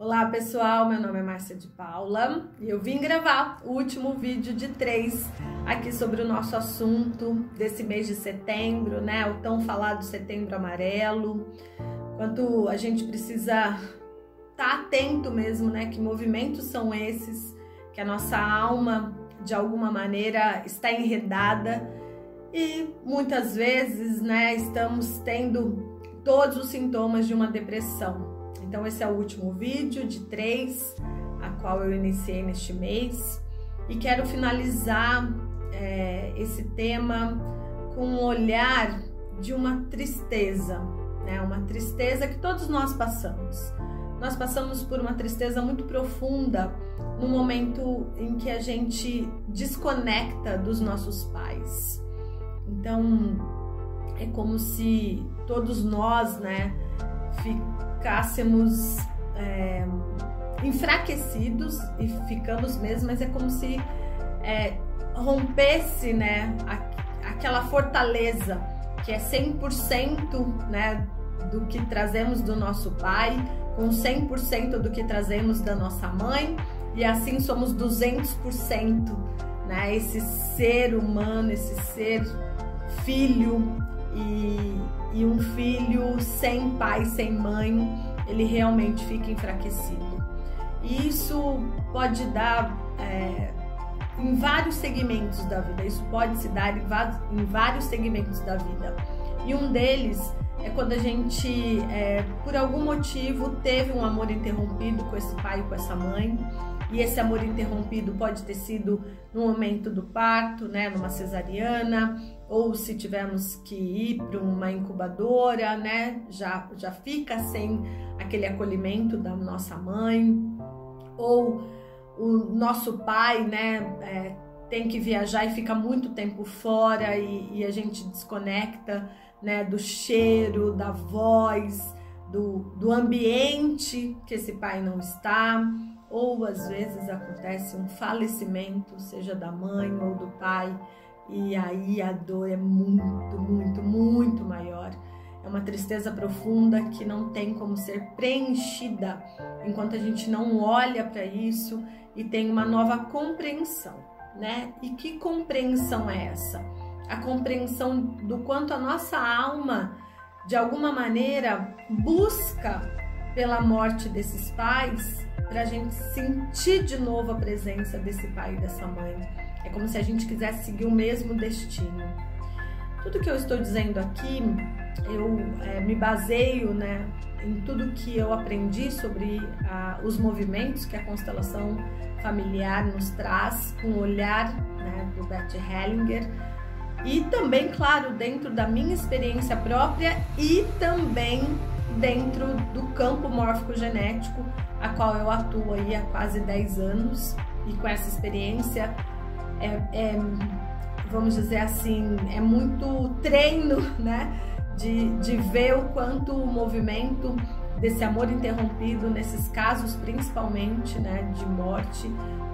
Olá pessoal, meu nome é Márcia de Paula e eu vim gravar o último vídeo de 3 aqui sobre o nosso assunto desse mês de setembro, né? O tão falado Setembro Amarelo. Quanto a gente precisa estar atento mesmo, né? Que movimentos são esses, que a nossa alma de alguma maneira está enredada e muitas vezes, né, estamos tendo todos os sintomas de uma depressão. Então esse é o último vídeo de 3, a qual eu iniciei neste mês, e quero finalizar esse tema com um olhar de uma tristeza, né? Uma tristeza que todos nós passamos. Nós passamos por uma tristeza muito profunda no momento em que a gente desconecta dos nossos pais. Então é como se todos nós, né, ficássemos enfraquecidos, e ficamos mesmo, mas é como se rompesse, né, aquela fortaleza que é 100%, né, do que trazemos do nosso pai, com 100% do que trazemos da nossa mãe, e assim somos 200%, né, esse ser humano, esse ser filho. E um filho sem pai, sem mãe, ele realmente fica enfraquecido. E isso pode dar em vários segmentos da vida, isso pode se dar em vários segmentos da vida. E um deles é quando a gente, por algum motivo, teve um amor interrompido com esse pai e com essa mãe. E esse amor interrompido pode ter sido no momento do parto, né, numa cesariana, ou se tivermos que ir para uma incubadora, né, já fica sem aquele acolhimento da nossa mãe, ou o nosso pai, né, tem que viajar e fica muito tempo fora e a gente desconecta, né, do cheiro, da voz, do ambiente que esse pai não está. Ou às vezes acontece um falecimento, seja da mãe ou do pai, e aí a dor é muito maior. É uma tristeza profunda que não tem como ser preenchida enquanto a gente não olha para isso e tem uma nova compreensão, né? E que compreensão é essa? A compreensão do quanto a nossa alma, de alguma maneira, busca pela morte desses pais, para a gente sentir de novo a presença desse pai e dessa mãe. É como se a gente quisesse seguir o mesmo destino. Tudo que eu estou dizendo aqui, eu me baseio, né, em tudo que eu aprendi sobre os movimentos que a constelação familiar nos traz, com o olhar, né, do Bert Hellinger, e também, claro, dentro da minha experiência própria e também dentro do campo mórfico-genético, a qual eu atuo aí há quase 10 anos, e com essa experiência, vamos dizer assim, é muito treino, né, de ver o quanto o movimento desse amor interrompido, nesses casos principalmente, né, de morte,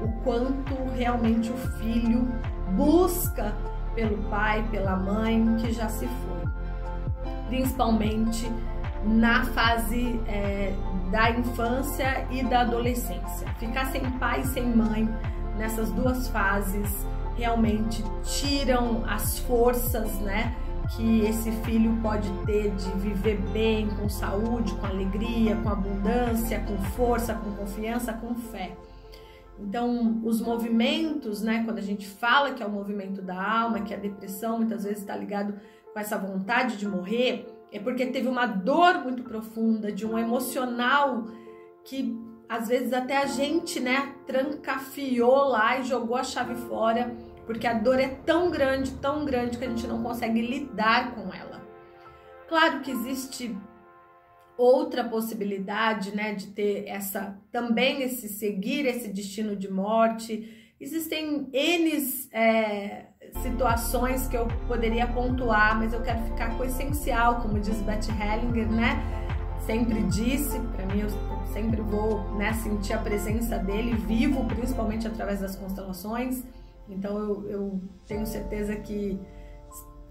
o quanto realmente o filho busca pelo pai, pela mãe que já se foi, principalmente na fase da infância e da adolescência. Ficar sem pai e sem mãe nessas duas fases realmente tiram as forças, né, que esse filho pode ter de viver bem, com saúde, com alegria, com abundância, com força, com confiança, com fé. Então, os movimentos, né, quando a gente fala que é o movimento da alma, que a depressão muitas vezes está ligado com essa vontade de morrer, é porque teve uma dor muito profunda, de um emocional que às vezes até a gente, né, trancafiou lá e jogou a chave fora, porque a dor é tão grande que a gente não consegue lidar com ela. Claro que existe outra possibilidade, né, de ter também seguir esse destino de morte. Existem N situações que eu poderia pontuar, mas eu quero ficar com o essencial, como diz Bert Hellinger, né? Sempre disse, para mim, eu sempre vou, né, sentir a presença dele vivo, principalmente através das constelações. Então eu tenho certeza que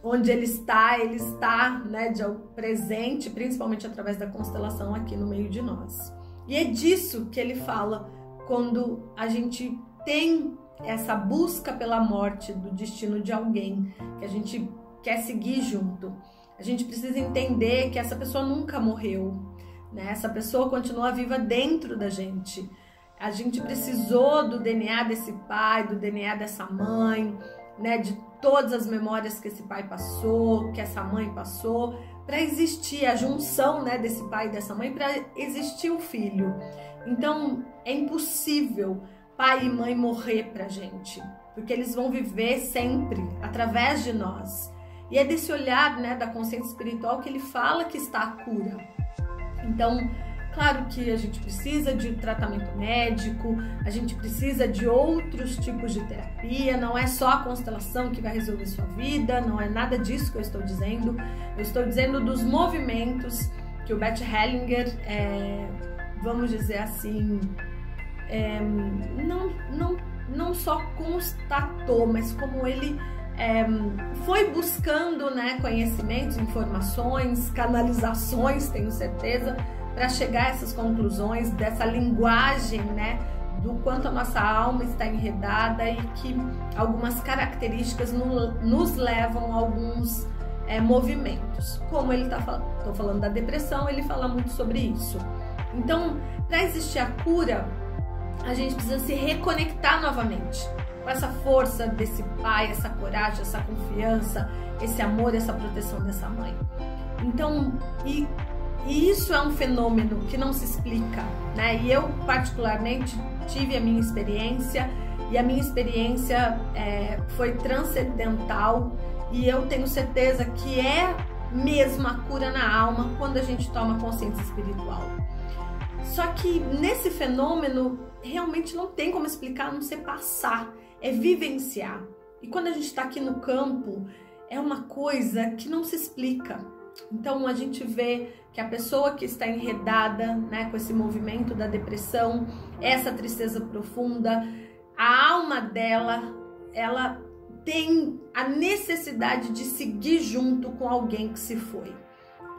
onde ele está, né, presente, principalmente através da constelação aqui no meio de nós. E é disso que ele fala quando a gente tem essa busca pela morte do destino de alguém, que a gente quer seguir junto. A gente precisa entender que essa pessoa nunca morreu, né? Essa pessoa continua viva dentro da gente. A gente precisou do DNA desse pai, do DNA dessa mãe, né? De todas as memórias que esse pai passou, que essa mãe passou, para existir a junção, né, desse pai e dessa mãe, para existir o filho. Então é impossível pai e mãe morrer pra gente, porque eles vão viver sempre através de nós. E é desse olhar, né, da consciência espiritual que ele fala que está a cura. Então, claro que a gente precisa de tratamento médico, a gente precisa de outros tipos de terapia, não é só a constelação que vai resolver sua vida, não é nada disso que eu estou dizendo. Eu estou dizendo dos movimentos que o Bert Hellinger, vamos dizer assim, não só constatou, mas como ele foi buscando, né, conhecimentos, informações, canalizações, tenho certeza, para chegar a essas conclusões dessa linguagem, né, do quanto a nossa alma está enredada e que algumas características nos levam a alguns movimentos. Como ele estou falando da depressão, ele fala muito sobre isso. Então, para existir a cura, a gente precisa se reconectar novamente com essa força desse pai, essa coragem, essa confiança, esse amor, essa proteção dessa mãe. Então, e isso é um fenômeno que não se explica, né? E eu particularmente tive a minha experiência, e a minha experiência foi transcendental, e eu tenho certeza que é mesmo a cura na alma quando a gente toma consciência espiritual. Só que nesse fenômeno realmente não tem como explicar, a não ser passar, é vivenciar. E quando a gente está aqui no campo, é uma coisa que não se explica. Então a gente vê que a pessoa que está enredada, né, com esse movimento da depressão, essa tristeza profunda, a alma dela, ela tem a necessidade de seguir junto com alguém que se foi.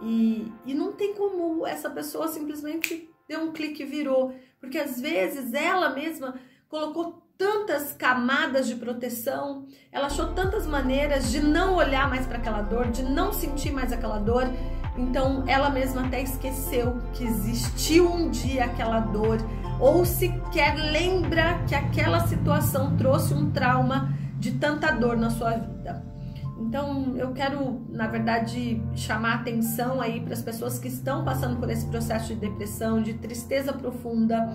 E não tem como essa pessoa simplesmente deu um clique e virou, porque às vezes ela mesma colocou tantas camadas de proteção, ela achou tantas maneiras de não olhar mais para aquela dor, de não sentir mais aquela dor, então ela mesma até esqueceu que existiu um dia aquela dor, ou sequer lembra que aquela situação trouxe um trauma de tanta dor na sua vida. Então eu quero, na verdade, chamar a atenção aí para as pessoas que estão passando por esse processo de depressão, de tristeza profunda.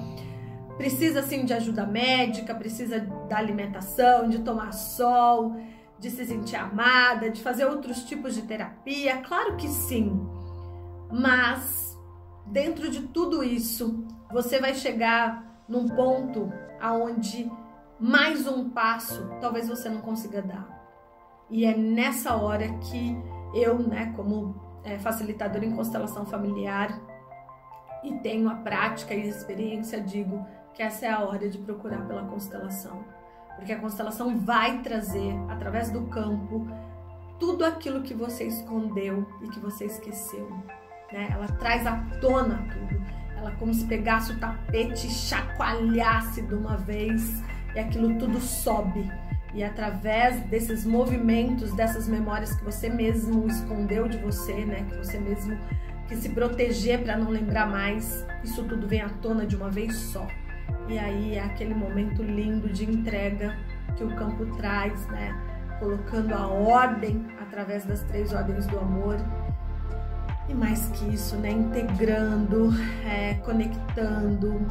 Precisa sim de ajuda médica, precisa da alimentação, de tomar sol, de se sentir amada, de fazer outros tipos de terapia, claro que sim. Mas dentro de tudo isso, você vai chegar num ponto aonde mais um passo talvez você não consiga dar. E é nessa hora que eu, né, como facilitadora em constelação familiar e tenho a prática e a experiência, digo que essa é a hora de procurar pela constelação. Porque a constelação vai trazer, através do campo, tudo aquilo que você escondeu e que você esqueceu, né? Ela traz à tona tudo. Ela como se pegasse o tapete e chacoalhasse de uma vez e aquilo tudo sobe. E através desses movimentos, dessas memórias que você mesmo escondeu de você, né? Que você mesmo quis se proteger para não lembrar mais, isso tudo vem à tona de uma vez só. E aí é aquele momento lindo de entrega que o campo traz, né? Colocando a ordem através das 3 ordens do amor. E mais que isso, né? Integrando, conectando,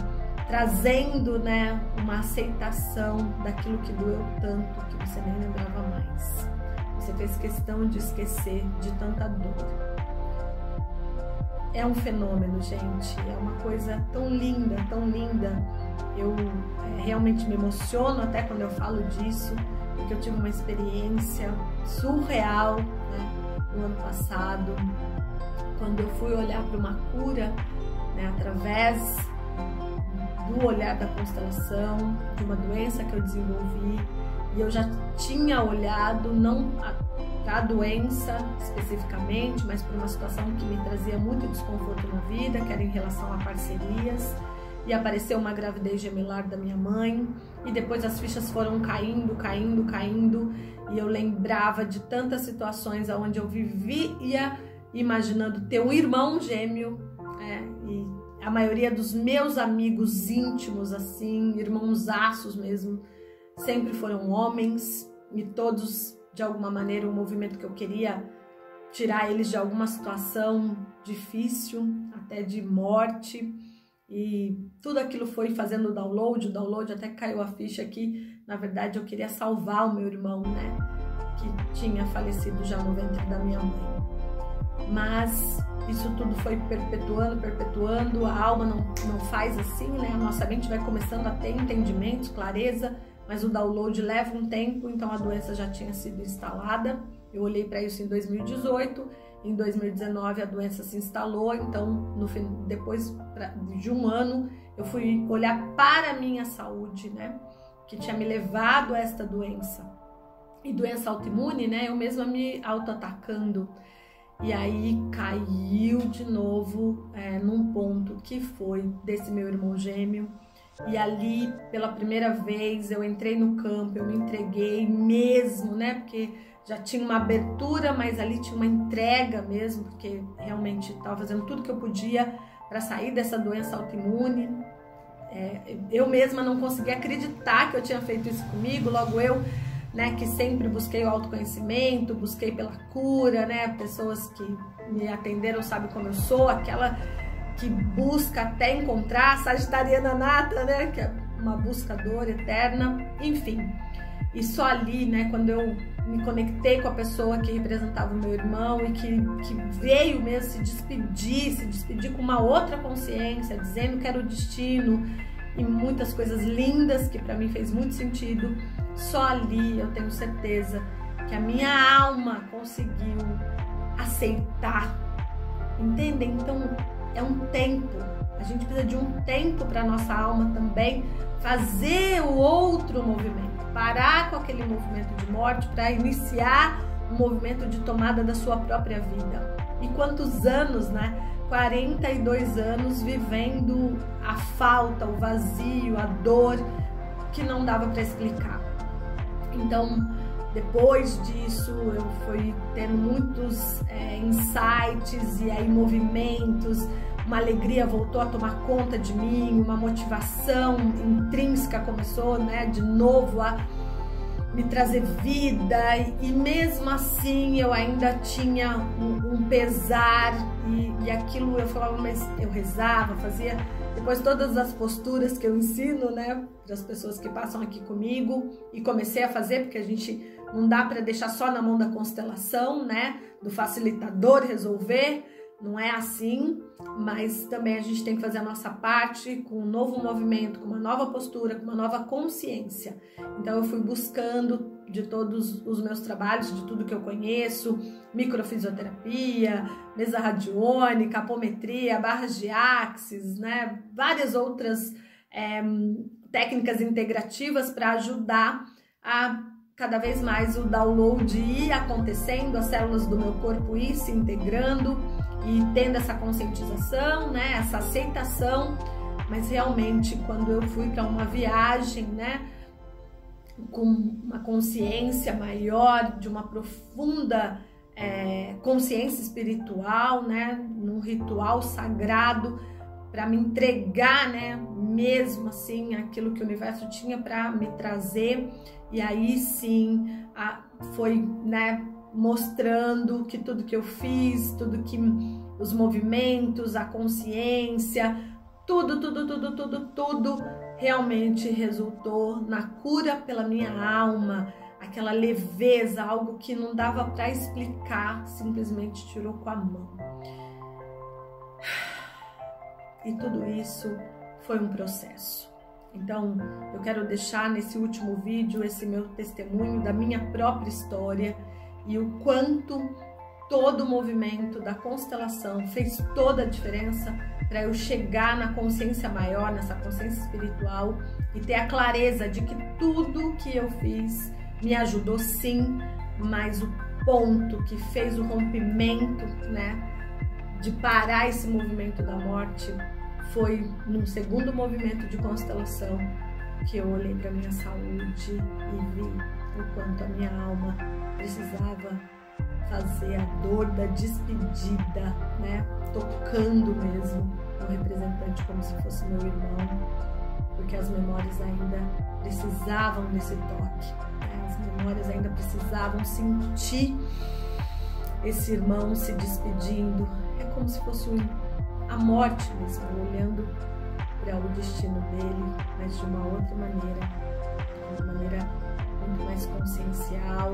trazendo, né, uma aceitação daquilo que doeu tanto que você nem lembrava mais. Você fez questão de esquecer de tanta dor. É um fenômeno, gente, é uma coisa tão linda, tão linda. Eu realmente me emociono até quando eu falo disso, porque eu tive uma experiência surreal, né, no ano passado, quando eu fui olhar para uma cura, né, através do olhar da constelação, de uma doença que eu desenvolvi, e eu já tinha olhado não para a doença especificamente, mas para uma situação que me trazia muito desconforto na vida, que era em relação a parcerias. e apareceu uma gravidez gemelar da minha mãe, e depois as fichas foram caindo, e eu lembrava de tantas situações onde eu vivia imaginando ter um irmão gêmeo, e a maioria dos meus amigos íntimos, assim, irmãozaços mesmo, sempre foram homens, e todos, de alguma maneira, um movimento que eu queria tirar eles de alguma situação difícil, até de morte, e tudo aquilo foi fazendo o download, até que caiu a ficha aqui. Na verdade, eu queria salvar o meu irmão, né, que tinha falecido já no ventre da minha mãe. Mas isso tudo foi perpetuando, a alma não faz assim, né, a nossa mente vai começando a ter entendimentos, clareza, mas o download leva um tempo, então a doença já tinha sido instalada. Eu olhei para isso em 2018, em 2019 a doença se instalou, então depois de um ano eu fui olhar para a minha saúde, né, que tinha me levado a esta doença. E doença autoimune, né, eu mesma me auto-atacando. E aí caiu de novo num ponto que foi desse meu irmão gêmeo. E ali, pela primeira vez, eu entrei no campo, eu me entreguei mesmo, né? Porque já tinha uma abertura, mas ali tinha uma entrega mesmo, porque realmente estava fazendo tudo que eu podia para sair dessa doença autoimune. Eu mesma não conseguia acreditar que eu tinha feito isso comigo, logo eu, né, que sempre busquei o autoconhecimento, busquei pela cura, né? Pessoas que me atenderam sabem como eu sou, aquela que busca até encontrar, sagitariana nata, né, que é uma buscadora eterna, enfim. E só ali, né, quando eu me conectei com a pessoa que representava o meu irmão e que veio mesmo se despedir com uma outra consciência, dizendo que era o destino e muitas coisas lindas que para mim fez muito sentido, só ali eu tenho certeza que a minha alma conseguiu aceitar, entendem? Então é um tempo, a gente precisa de um tempo para nossa alma também fazer o outro movimento, parar com aquele movimento de morte para iniciar um movimento de tomada da sua própria vida. E quantos anos, né? 42 anos vivendo a falta, o vazio, a dor que não dava para explicar. Então, depois disso, eu fui tendo muitos insights e aí movimentos, uma alegria voltou a tomar conta de mim, uma motivação intrínseca começou, né, de novo a me trazer vida, e mesmo assim eu ainda tinha um pesar, e aquilo eu falava, mas eu rezava, fazia depois todas as posturas que eu ensino, né, para as pessoas que passam aqui comigo, e comecei a fazer, porque a gente não dá para deixar só na mão da constelação, né, do facilitador resolver, não é assim, mas também a gente tem que fazer a nossa parte com um novo movimento, com uma nova postura, com uma nova consciência. Então eu fui buscando de todos os meus trabalhos, de tudo que eu conheço, microfisioterapia, mesa radiônica, apometria, barras de axis, né, várias outras técnicas integrativas para ajudar a cada vez mais o download ir acontecendo, as células do meu corpo ir se integrando e tendo essa conscientização, né, essa aceitação. Mas realmente quando eu fui para uma viagem, né, com uma consciência maior, de uma profunda consciência espiritual, né, num ritual sagrado, para me entregar, né, mesmo assim, aquilo que o universo tinha para me trazer, e aí sim foi, né, mostrando que tudo que eu fiz, tudo que os movimentos, a consciência, tudo realmente resultou na cura pela minha alma, aquela leveza, algo que não dava para explicar, simplesmente tirou com a mão. E tudo isso foi um processo. Então, eu quero deixar nesse último vídeo esse meu testemunho da minha própria história e o quanto todo o movimento da constelação fez toda a diferença para eu chegar na consciência maior, nessa consciência espiritual, e ter a clareza de que tudo que eu fiz me ajudou sim, mas o ponto que fez o rompimento, né, de parar esse movimento da morte foi num segundo movimento de constelação que eu olhei para minha saúde e vi o quanto a minha alma precisava fazer a dor da despedida, né? Tocando mesmo o representante como se fosse meu irmão, porque as memórias ainda precisavam desse toque, né? As memórias ainda precisavam sentir esse irmão se despedindo. É como se fosse a morte mesmo, olhando para o destino dele, mas de uma outra maneira, de uma maneira muito mais consciencial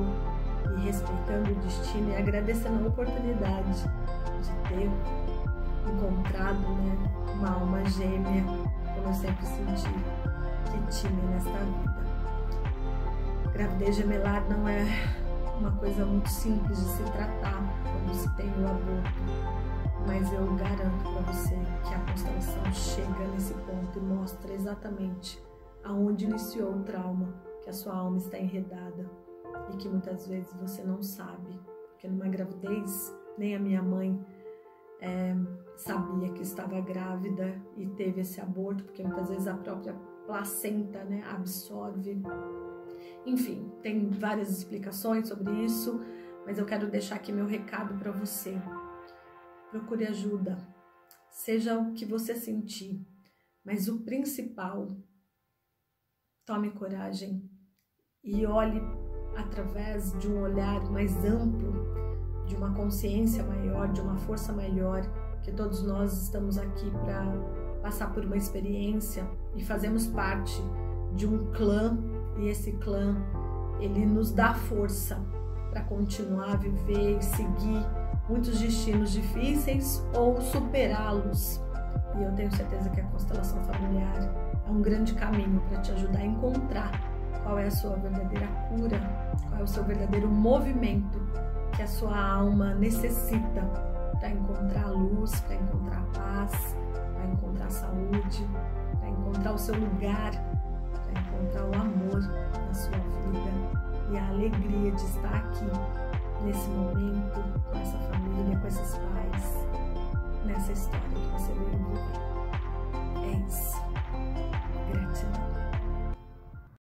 e respeitando o destino e agradecendo a oportunidade de ter encontrado, né, uma alma gêmea, como eu sempre senti que tinha nesta vida. Gravidez gemelar não é uma coisa muito simples de se tratar quando se tem o aborto, mas eu garanto para você que a constelação chega nesse ponto e mostra exatamente aonde iniciou o trauma, que a sua alma está enredada e que muitas vezes você não sabe, porque numa gravidez nem a minha mãe sabia que estava grávida e teve esse aborto, porque muitas vezes a própria placenta, né, absorve. Enfim, tem várias explicações sobre isso, mas eu quero deixar aqui meu recado para você. Procure ajuda, seja o que você sentir, mas o principal, tome coragem e olhe através de um olhar mais amplo, de uma consciência maior, de uma força maior, que todos nós estamos aqui para passar por uma experiência e fazemos parte de um clã, e esse clã, ele nos dá força para continuar a viver e seguir muitos destinos difíceis ou superá-los. E eu tenho certeza que a constelação familiar é um grande caminho para te ajudar a encontrar qual é a sua verdadeira cura, qual é o seu verdadeiro movimento que a sua alma necessita para encontrar a luz, para encontrar a paz, para encontrar a saúde, para encontrar o seu lugar, para encontrar o amor na sua vida e a alegria de estar aqui nesse momento, com essa família, com esses pais, nessa história que você veio viver. É isso.